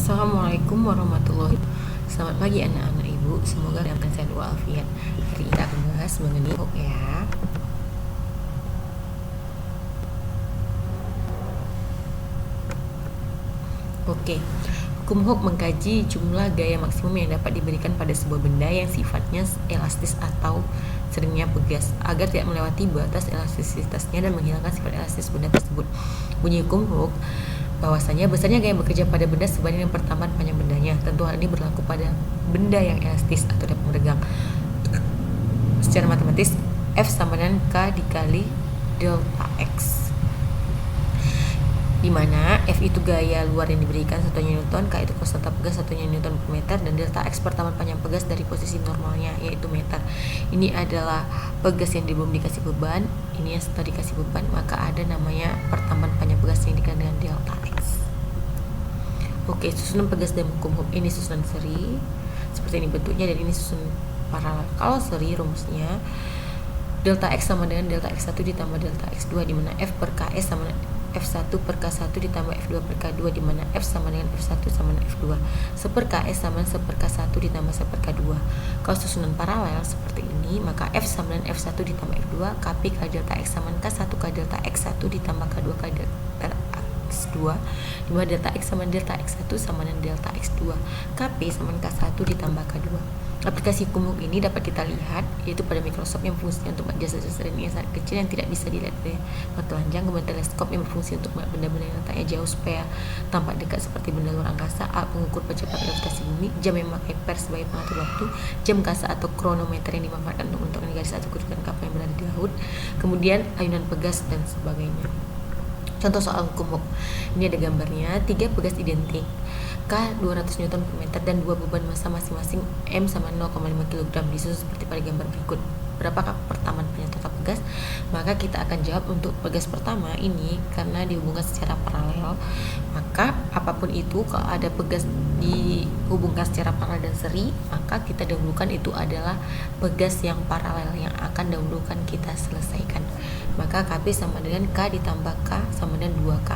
Assalamualaikum warahmatullahi wabarakatuh. Selamat pagi anak-anak ibu. Semoga dalam sehat walafiat. Hari ini kita akan bahas mengenai hukum ya. Oke. Hukum mengkaji jumlah gaya maksimum yang dapat diberikan pada sebuah benda yang sifatnya elastis atau seringnya pegas agar tidak melewati batas elastisitasnya dan menghilangkan sifat elastis benda tersebut. Bunyi hukum bahwasanya besarnya gaya bekerja pada benda sebanding dengan pertambahan panjang bendanya. Tentu hal ini berlaku pada benda yang elastis atau dapat meregang. Secara matematis, F sama dengan K dikali delta X, di mana F itu gaya luar yang diberikan 1 Newton, K itu konstanta pegas 1 Newton per meter, dan delta X pertambahan panjang pegas dari posisi normalnya yaitu meter. Ini adalah pegas yang belum dikasih beban, ini yang setelah dikasih beban, maka ada namanya pertambahan panjang pegas yang dikali dengan delta X. Oke, susunan pegas dalam hukum ini susunan seri seperti ini bentuknya, dan ini susunan paralel. Kalau seri rumusnya delta X sama dengan delta X1 ditambah delta X2, di mana F per KS sama dengan F1 per K1 ditambah F2 per K2, di mana F sama dengan F1 sama dengan F2. 1 per KS sama dengan 1 per K1 ditambah 1 per K2. Kalau susunan paralel seperti ini, maka F sama dengan F1 ditambah F2, Kp kali delta X sama dengan K1 kali delta X1 ditambah K2 kali delta X2, di mana delta X sama delta X1 sama dengan delta X2. Kp sama dengan K1 ditambah K2. Aplikasi hukum ini dapat kita lihat yaitu pada mikroskop yang berfungsi untuk jasa-jasa yang sangat kecil yang tidak bisa dilihat dari mata telanjang, kemudian teleskop yang berfungsi untuk melihat benda-benda yang letaknya jauh supaya tampak dekat seperti benda luar angkasa, pengukur percepatan gravitasi bumi, jam yang memakai per sebagai pengatur waktu, jam kasa atau kronometer yang dimanfaatkan untuk menentukan garis atau kedudukan kapal yang berada di laut, kemudian ayunan pegas dan sebagainya. Contoh soal hukum. Ini ada gambarnya, 3 pegas identik, K 200 Newton per meter dan 2 beban massa masing-masing M sama 0,5 kg, disusun seperti pada gambar berikut. Berapakah pertambahan panjang total pegas? Maka kita akan jawab untuk pegas pertama ini karena dihubungkan secara paralel, maka apapun itu kalau ada pegas dihubungkan secara paralel dan seri, maka kita dahulukan itu adalah pegas yang paralel yang akan dahulukan kita selesaikan. Maka Kp sama dengan K ditambah K sama dengan 2K.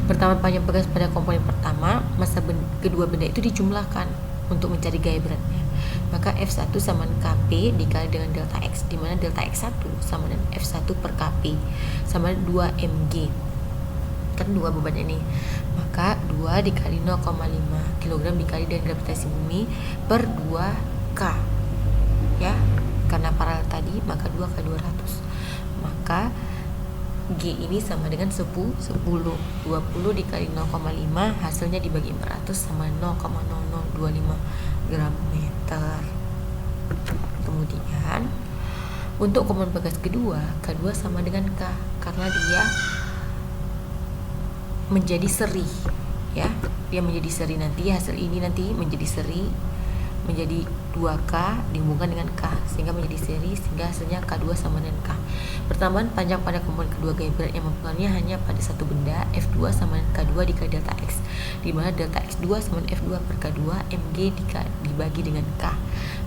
Pertama panjang pegas pada komponen pertama, masa kedua benda itu dijumlahkan untuk mencari gaya beratnya. Maka F1 sama dengan Kp dikali dengan delta X, di mana delta X1 sama dengan F1 per Kp sama dengan 2 mg. Kan 2 beban ini. Maka 2 dikali 0,5 kg dikali dengan gravitasi bumi per 2K. Ya, karena paralel tadi maka 2 kali 200. Maka G ini sama dengan 10 20 dikali 0,5 hasilnya dibagi 400 sama 0,0025 gram meter. Kemudian untuk komponen pegas kedua, K2 sama dengan K karena dia menjadi seri ya. Dia menjadi seri, nanti hasil ini nanti menjadi seri menjadi 2K dihubungkan dengan K sehingga menjadi seri, sehingga hasilnya K2 sama dengan K. Pertambahan panjang pada komponen kedua gaya berat yang mempengaruhinya hanya pada satu benda, F2 sama dengan K2 dikali delta X, di mana delta X2 sama dengan F2 per K2 mg dibagi dengan K,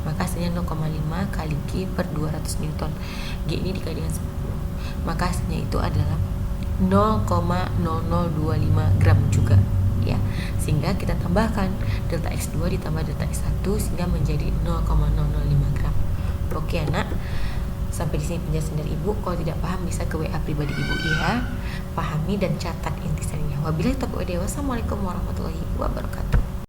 maka hasilnya 0,5 kali G per 200 Newton. G ini dikali dengan 10, maka hasilnya itu adalah 0,0025 gram juga ya, sehingga kita tambahkan delta X2 ditambah delta X1 sehingga menjadi 0,005 gram. Oke anak, sampai di sini penjelasan dari ibu. Kalau tidak paham bisa ke WA pribadi ibu ya, pahami dan catat intisarinya. Wabillahi taufiq wal hidayah. Wassalamualaikum warahmatullahi wabarakatuh.